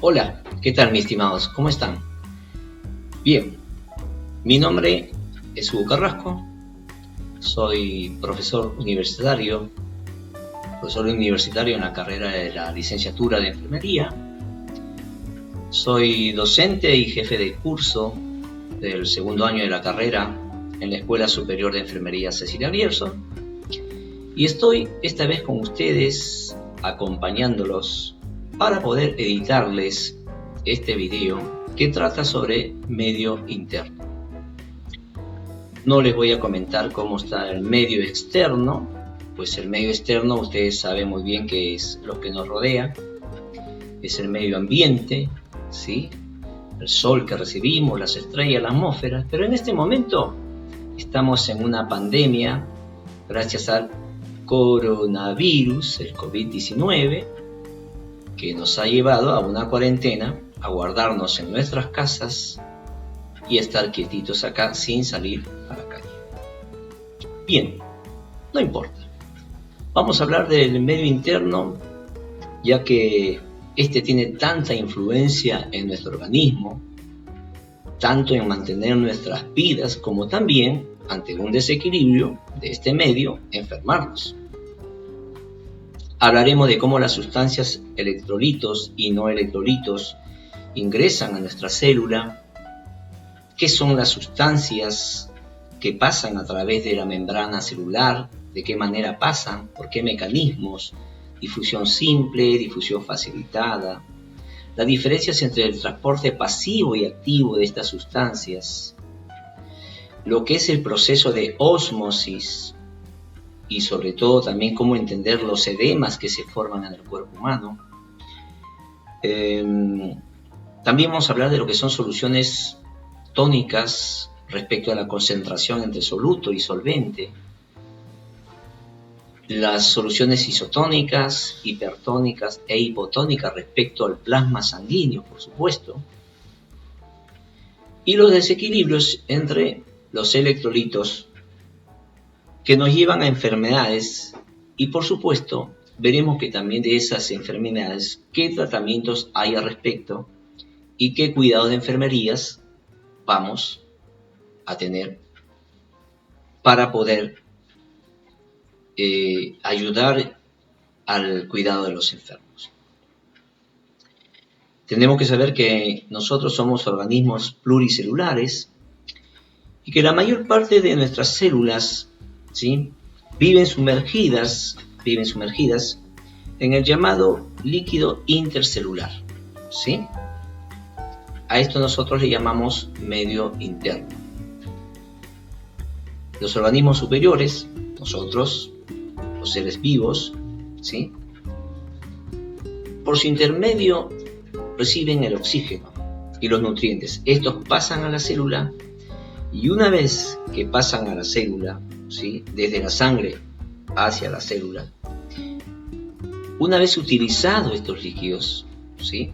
Hola, ¿qué tal mis estimados? ¿Cómo están? Bien, mi nombre es Hugo Carrasco, soy profesor universitario en la carrera de la licenciatura de enfermería, soy docente y jefe de curso del segundo año de la carrera en la Escuela Superior de Enfermería Cecilia Grierson y estoy esta vez con ustedes acompañándolos para poder editarles este video que trata sobre medio interno. No les voy a comentar cómo está el medio externo, pues el medio externo ustedes saben muy bien que es lo que nos rodea, es el medio ambiente, ¿sí? El sol que recibimos, las estrellas, la atmósfera, pero en este momento estamos en una pandemia gracias al coronavirus, el COVID-19, que nos ha llevado a una cuarentena, a guardarnos en nuestras casas y estar quietitos acá sin salir a la calle. Bien, no importa. Vamos a hablar del medio interno, ya que este tiene tanta influencia en nuestro organismo, tanto en mantener nuestras vidas como también, ante un desequilibrio de este medio, enfermarnos. Hablaremos de cómo las sustancias electrolitos y no electrolitos ingresan a nuestra célula, qué son las sustancias que pasan a través de la membrana celular, de qué manera pasan, por qué mecanismos, difusión simple, difusión facilitada, las diferencias entre el transporte pasivo y activo de estas sustancias, lo que es el proceso de ósmosis y sobre todo también cómo entender los edemas que se forman en el cuerpo humano. También vamos a hablar de lo que son soluciones tónicas respecto a la concentración entre soluto y solvente, las soluciones isotónicas, hipertónicas e hipotónicas respecto al plasma sanguíneo, por supuesto, y los desequilibrios entre los electrolitos que nos llevan a enfermedades y, por supuesto, veremos que también de esas enfermedades qué tratamientos hay al respecto y qué cuidados de enfermerías vamos a tener para poder ayudar al cuidado de los enfermos. Tenemos que saber que nosotros somos organismos pluricelulares y que la mayor parte de nuestras células, ¿sí?, viven sumergidas en el llamado líquido intercelular, ¿sí? A esto nosotros le llamamos medio interno. Los organismos superiores, nosotros, los seres vivos, ¿sí?, por su intermedio reciben el oxígeno y los nutrientes. Estos pasan a la célula y una vez que pasan a la célula, ¿sí?, desde la sangre hacia la célula, una vez utilizados estos líquidos, ¿sí?,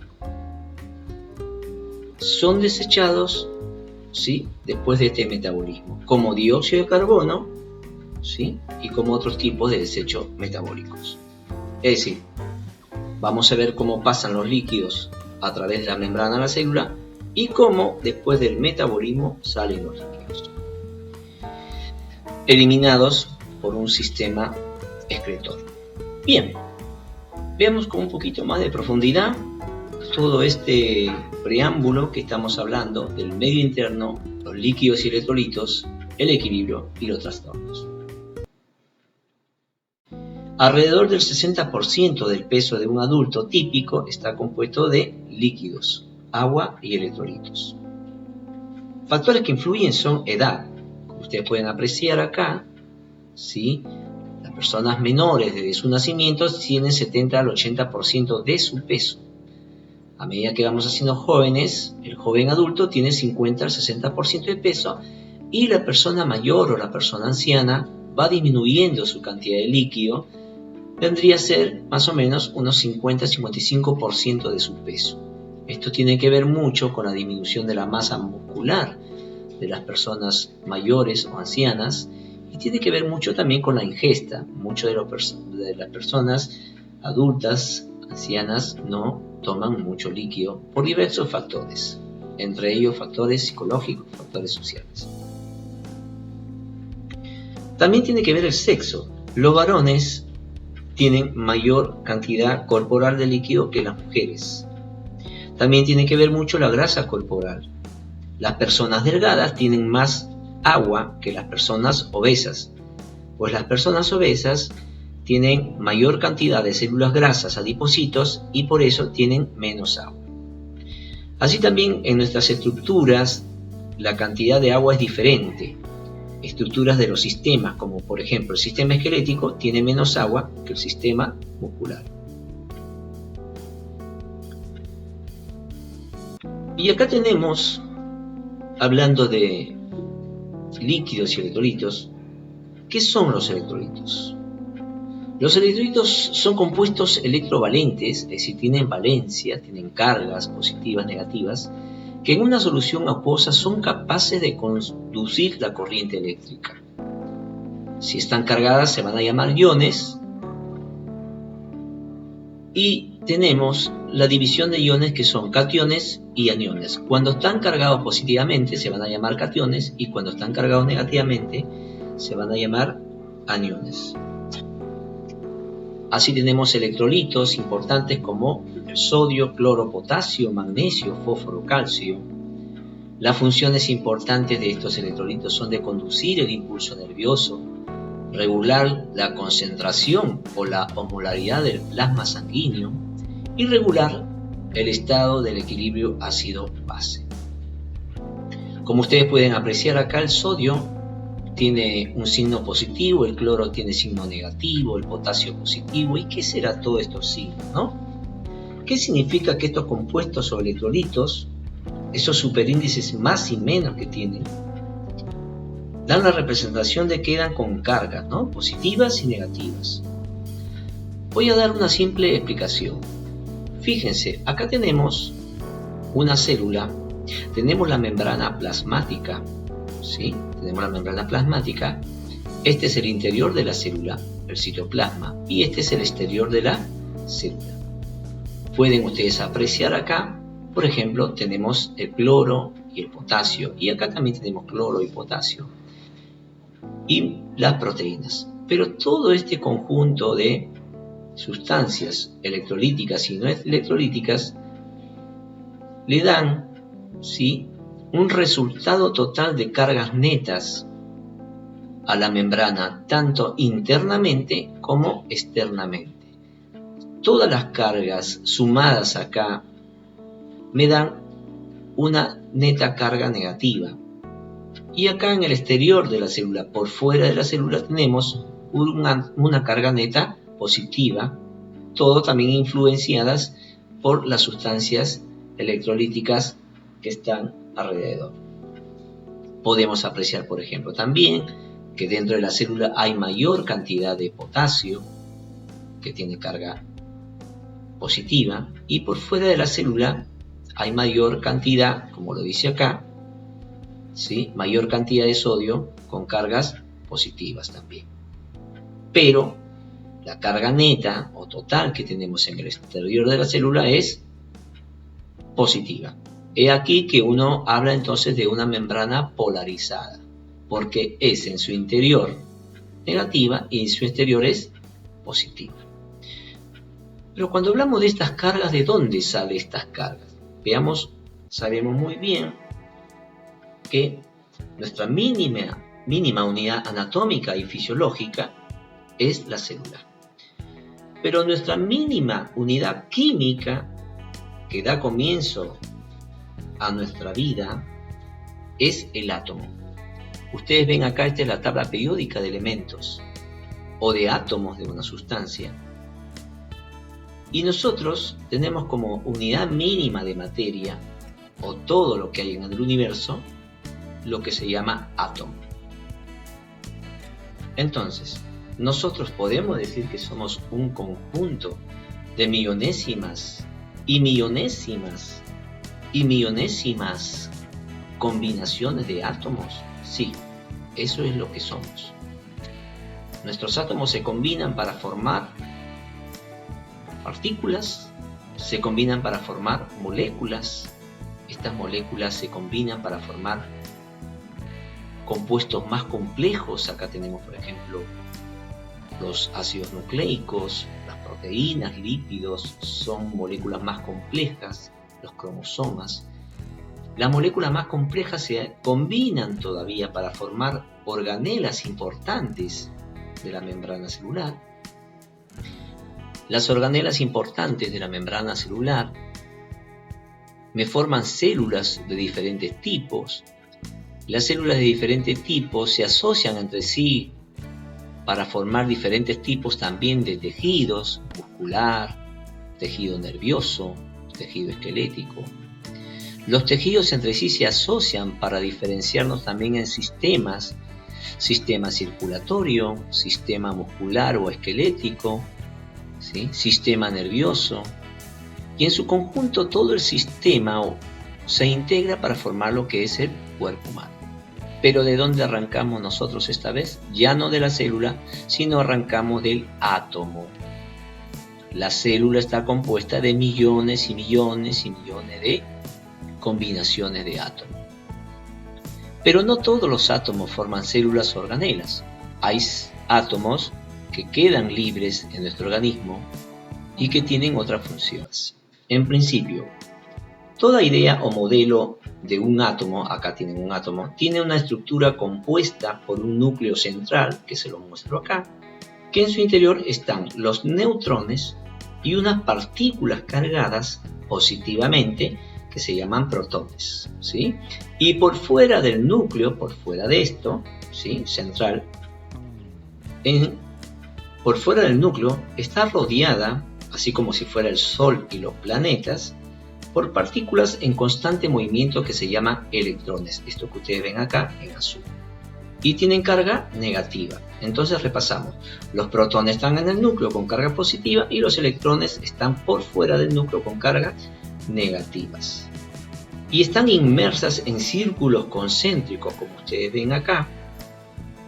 son desechados, ¿sí?, después de este metabolismo, como dióxido de carbono, ¿sí?, y como otros tipos de desechos metabólicos. Es decir, vamos a ver cómo pasan los líquidos a través de la membrana a la célula y cómo después del metabolismo salen los líquidos, eliminados por un sistema excretor. Bien, veamos con un poquito más de profundidad todo este preámbulo que estamos hablando del medio interno, los líquidos y electrolitos, el equilibrio y los trastornos. Alrededor del 60% del peso de un adulto típico está compuesto de líquidos, agua y electrolitos. Factores que influyen son edad. Como ustedes pueden apreciar acá, ¿sí?, las personas menores desde su nacimiento tienen 70 al 80% de su peso. A medida que vamos haciendo jóvenes, el joven adulto tiene 50 al 60% de peso y la persona mayor o la persona anciana va disminuyendo su cantidad de líquido, vendría a ser más o menos unos 50-55% de su peso. Esto tiene que ver mucho con la disminución de la masa muscular de las personas mayores o ancianas y tiene que ver mucho también con la ingesta. Muchas de las personas adultas ancianas no toman mucho líquido por diversos factores, entre ellos factores psicológicos, factores sociales. También tiene que ver el sexo. Los varones tienen mayor cantidad corporal de líquido que las mujeres. También tiene que ver mucho la grasa corporal. Las personas delgadas tienen más agua que las personas obesas, pues las personas obesas tienen mayor cantidad de células grasas, adipocitos, y por eso tienen menos agua. Así también en nuestras estructuras la cantidad de agua es diferente. Estructuras de los sistemas, como por ejemplo el sistema esquelético, tiene menos agua que el sistema muscular. Y acá tenemos, hablando de líquidos y electrolitos, ¿qué son los electrolitos? Los electrolitos son compuestos electrovalentes, es decir, tienen valencia, tienen cargas positivas, negativas, que en una solución acuosa son capaces de conducir la corriente eléctrica. Si están cargadas se van a llamar iones, y tenemos la división de iones que son cationes y aniones. Cuando están cargados positivamente se van a llamar cationes, y cuando están cargados negativamente se van a llamar aniones. Así tenemos electrolitos importantes como el sodio, cloro, potasio, magnesio, fósforo, calcio. Las funciones importantes de estos electrolitos son de conducir el impulso nervioso, regular la concentración o la osmolaridad del plasma sanguíneo y regular el estado del equilibrio ácido-base. Como ustedes pueden apreciar acá, el sodio tiene un signo positivo, el cloro tiene signo negativo, el potasio positivo. ¿Y qué será todo estos signos, no? ¿Qué significa que estos compuestos o electrolitos, esos superíndices más y menos que tienen, dan la representación de que quedan con cargas, ¿no? Positivas y negativas? Voy a dar una simple explicación. Fíjense, acá tenemos una célula, tenemos la membrana plasmática, ¿sí? Tenemos la membrana plasmática. Este es el interior de la célula, el citoplasma, y este es el exterior de la célula. Pueden ustedes apreciar acá, por ejemplo, tenemos el cloro y el potasio, y acá también tenemos cloro y potasio, y las proteínas. Pero todo este conjunto de sustancias electrolíticas y no electrolíticas le dan, ¿sí?, un resultado total de cargas netas a la membrana, tanto internamente como externamente. Todas las cargas sumadas acá me dan una neta carga negativa. Y acá en el exterior de la célula, por fuera de la célula, tenemos una carga neta positiva, todo también influenciadas por las sustancias electrolíticas que están alrededor. Podemos apreciar, por ejemplo, también que dentro de la célula hay mayor cantidad de potasio, que tiene carga positiva, y por fuera de la célula hay mayor cantidad, como lo dice acá, ¿sí?, mayor cantidad de sodio con cargas positivas también. Pero la carga neta o total que tenemos en el exterior de la célula es positiva. He aquí que uno habla entonces de una membrana polarizada, porque es en su interior negativa y en su exterior es positiva. Pero cuando hablamos de estas cargas, ¿de dónde salen estas cargas? Veamos, sabemos muy bien que nuestra mínima unidad anatómica y fisiológica es la célula. Pero nuestra mínima unidad química, que da comienzo a nuestra vida, es el átomo. Ustedes ven acá, esta es la tabla periódica de elementos o de átomos de una sustancia. Y nosotros tenemos como unidad mínima de materia, o todo lo que hay en el universo, lo que se llama átomo. Entonces, nosotros podemos decir que somos un conjunto de millonésimas y millonésimas y millonésimas combinaciones de átomos. Sí, eso es lo que somos. Nuestros átomos se combinan para formar partículas se combinan para formar moléculas. Estas moléculas se combinan para formar compuestos más complejos. Acá tenemos, por ejemplo, los ácidos nucleicos, las proteínas, lípidos, son moléculas más complejas, los cromosomas. Las moléculas más complejas se combinan todavía para formar organelas importantes de la membrana celular. Las organelas importantes de la membrana celular me forman células de diferentes tipos. Las células de diferentes tipos se asocian entre sí para formar diferentes tipos también de tejidos, muscular, tejido nervioso, tejido esquelético. Los tejidos entre sí se asocian para diferenciarnos también en sistemas, sistema circulatorio, sistema muscular o esquelético, ¿sí? Sistema nervioso. Y en su conjunto todo el sistema se integra para formar lo que es el cuerpo humano. Pero ¿de dónde arrancamos nosotros esta vez? Ya no de la célula, sino arrancamos del átomo. La célula está compuesta de millones y millones y millones de combinaciones de átomos. Pero no todos los átomos forman células o organelas. Hay átomos que quedan libres en nuestro organismo y que tienen otras funciones. En principio, toda idea o modelo de un átomo, acá tienen un átomo, tiene una estructura compuesta por un núcleo central, que se lo muestro acá, que en su interior están los neutrones y unas partículas cargadas positivamente que se llaman protones, ¿sí? Y por fuera del núcleo, por fuera de esto, ¿sí? Central, por fuera del núcleo está rodeada, así como si fuera el Sol y los planetas, por partículas en constante movimiento que se llaman electrones, esto que ustedes ven acá en azul, y tienen carga negativa. Entonces repasamos, los protones están en el núcleo con carga positiva y los electrones están por fuera del núcleo con cargas negativas. Y están inmersas en círculos concéntricos, como ustedes ven acá,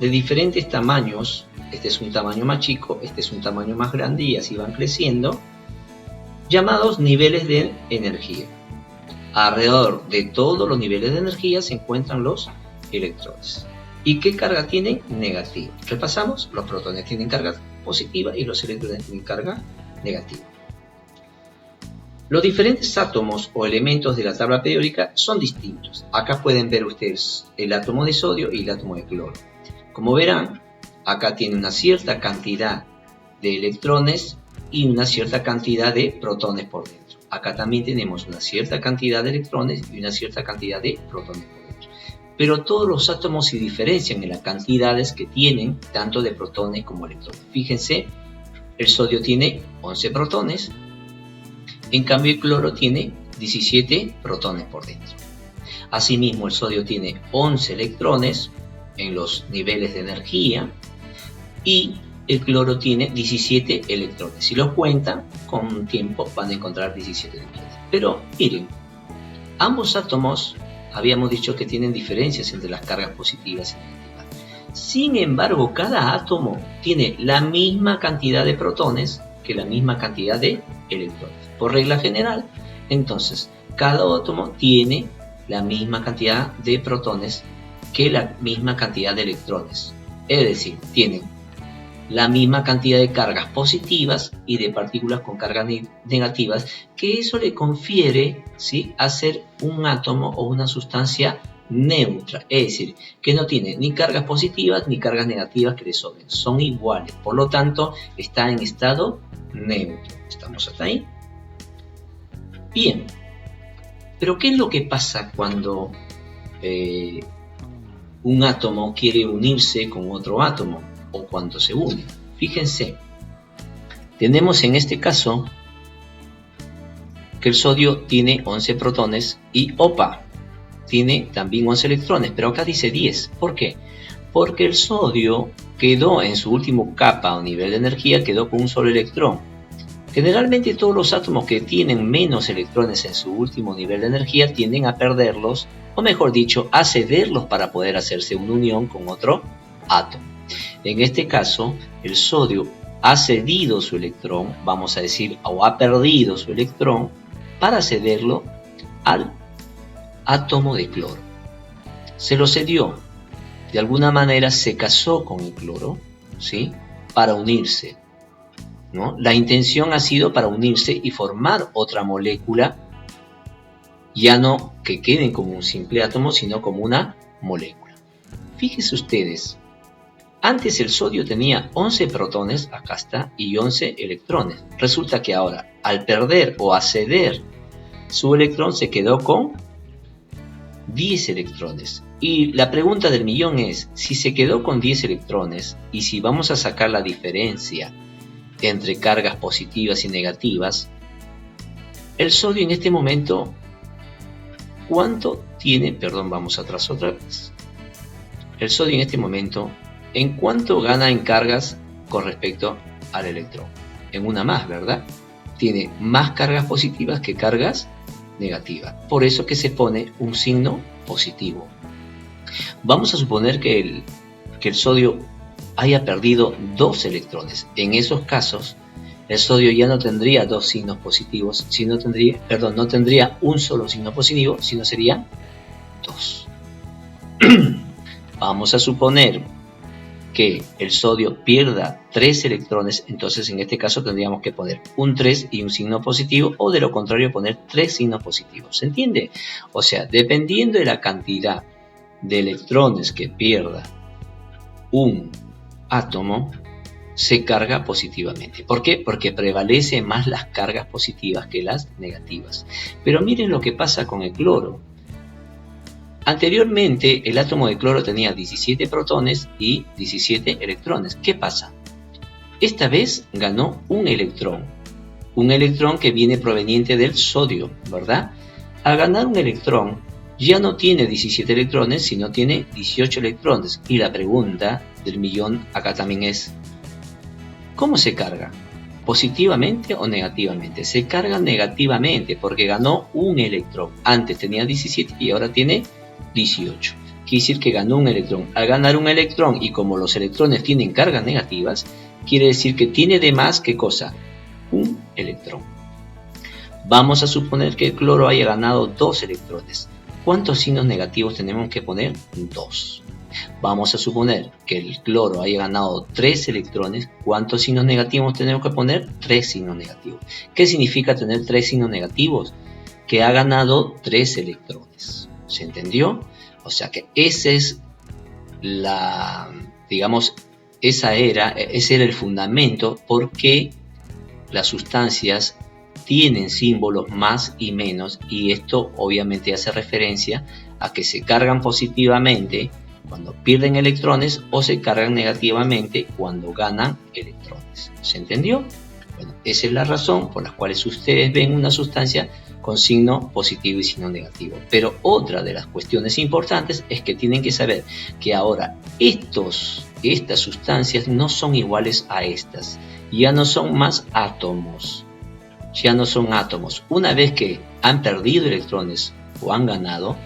de diferentes tamaños. Este es un tamaño más chico, este es un tamaño más grande y así van creciendo, llamados niveles de energía. Alrededor de todos los niveles de energía se encuentran los electrones. ¿Y qué carga tienen? Negativa. Repasamos, los protones tienen carga positiva y los electrones tienen carga negativa. Los diferentes átomos o elementos de la tabla periódica son distintos. Acá pueden ver ustedes el átomo de sodio y el átomo de cloro. Como verán, acá tiene una cierta cantidad de electrones y una cierta cantidad de protones por dentro. Acá también tenemos una cierta cantidad de electrones y una cierta cantidad de protones por dentro. Pero todos los átomos se diferencian en las cantidades que tienen, tanto de protones como electrones. Fíjense, el sodio tiene 11 protones, en cambio el cloro tiene 17 protones por dentro. Asimismo, el sodio tiene 11 electrones en los niveles de energía y el cloro tiene 17 electrones. Si los cuentan, con un tiempo van a encontrar 17 electrones. Pero miren, ambos átomos habíamos dicho que tienen diferencias entre las cargas positivas y negativas. Sin embargo, cada átomo tiene la misma cantidad de protones que la misma cantidad de electrones. Por regla general, entonces, cada átomo tiene la misma cantidad de protones que la misma cantidad de electrones. Es decir, tienen la misma cantidad de cargas positivas y de partículas con cargas negativas, que eso le confiere, ¿sí?, a ser un átomo o una sustancia neutra, es decir, que no tiene ni cargas positivas ni cargas negativas que le sobren, son iguales, por lo tanto está en estado neutro. ¿Estamos hasta ahí? Bien, pero ¿qué es lo que pasa cuando un átomo quiere unirse con otro átomo o cuando se une? Fíjense, tenemos en este caso que el sodio tiene 11 protones y tiene también 11 electrones, pero acá dice 10. ¿Por qué? Porque el sodio quedó en su último capa o nivel de energía, quedó con un solo electrón. Generalmente todos los átomos que tienen menos electrones en su último nivel de energía tienden a perderlos, o mejor dicho, a cederlos para poder hacerse una unión con otro átomo. En este caso, el sodio ha cedido su electrón, vamos a decir, o ha perdido su electrón, para cederlo al átomo de cloro. Se lo cedió, de alguna manera se casó con el cloro, ¿sí? Para unirse, ¿no? La intención ha sido para unirse y formar otra molécula, ya no que queden como un simple átomo, sino como una molécula. Fíjense ustedes, antes el sodio tenía 11 protones, acá está, y 11 electrones. Resulta que ahora, al perder o a ceder su electrón, se quedó con 10 electrones. Y la pregunta del millón es, si se quedó con 10 electrones, y si vamos a sacar la diferencia entre cargas positivas y negativas, el sodio en este momento, ¿cuánto tiene? Perdón, vamos atrás otra vez. El sodio en este momento, ¿en cuánto gana en cargas con respecto al electrón? En una más, ¿verdad? Tiene más cargas positivas que cargas negativas. Por eso que se pone un signo positivo. Vamos a suponer que el sodio haya perdido 2 electrones. En esos casos, el sodio ya no tendría 2 signos positivos, no tendría un solo signo positivo, sino serían 2. Vamos a suponer que el sodio pierda 3 electrones, entonces en este caso tendríamos que poner un 3 y un signo positivo, o de lo contrario poner 3 signos positivos. ¿Se entiende? O sea, dependiendo de la cantidad de electrones que pierda un átomo, se carga positivamente. ¿Por qué? Porque prevalecen más las cargas positivas que las negativas. Pero miren lo que pasa con el cloro. Anteriormente el átomo de cloro tenía 17 protones y 17 electrones. ¿Qué pasa? Esta vez ganó un electrón que viene proveniente del sodio, ¿verdad? Al ganar un electrón ya no tiene 17 electrones, sino tiene 18 electrones. Y la pregunta del millón acá también es, ¿cómo se carga? ¿Positivamente o negativamente? Se carga negativamente porque ganó un electrón. Antes tenía 17 y ahora tiene 18. Quiere decir que ganó un electrón. Al ganar un electrón, y como los electrones tienen cargas negativas, quiere decir que tiene de más, ¿qué cosa? Un electrón. Vamos a suponer que el cloro haya ganado 2 electrones. ¿Cuántos signos negativos tenemos que poner? 2. Vamos a suponer que el cloro haya ganado 3 electrones. ¿Cuántos signos negativos tenemos que poner? 3 signos negativos. ¿Qué significa tener 3 signos negativos? Que ha ganado 3 electrones. ¿Se entendió? O sea que ese era el fundamento porque las sustancias tienen símbolos más y menos, y esto obviamente hace referencia a que se cargan positivamente cuando pierden electrones o se cargan negativamente cuando ganan electrones. ¿Se entendió? Bueno, esa es la razón por la cual ustedes ven una sustancia con signo positivo y signo negativo. Pero otra de las cuestiones importantes es que tienen que saber que ahora estas sustancias no son iguales a estas. Ya no son más átomos. Ya no son átomos. Una vez que han perdido electrones o han ganado,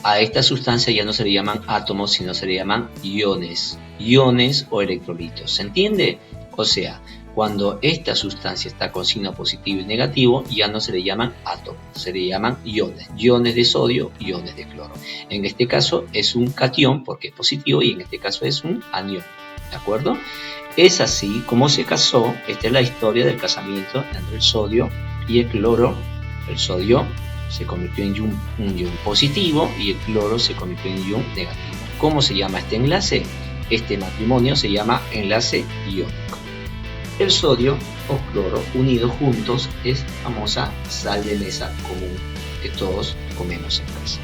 a esta sustancia ya no se le llaman átomos, sino se le llaman iones. Iones o electrolitos. ¿Se entiende? O sea, cuando esta sustancia está con signo positivo y negativo, ya no se le llaman átomos, se le llaman iones. Iones de sodio, iones de cloro. En este caso es un catión porque es positivo, y en este caso es un anión. ¿De acuerdo? Es así como se casó. Esta es la historia del casamiento entre el sodio y el cloro. El sodio se convirtió en un ion positivo y el cloro se convirtió en ion negativo. ¿Cómo se llama este enlace? Este matrimonio se llama enlace iónico. El sodio o cloro unidos juntos es famosa sal de mesa común que todos comemos en casa.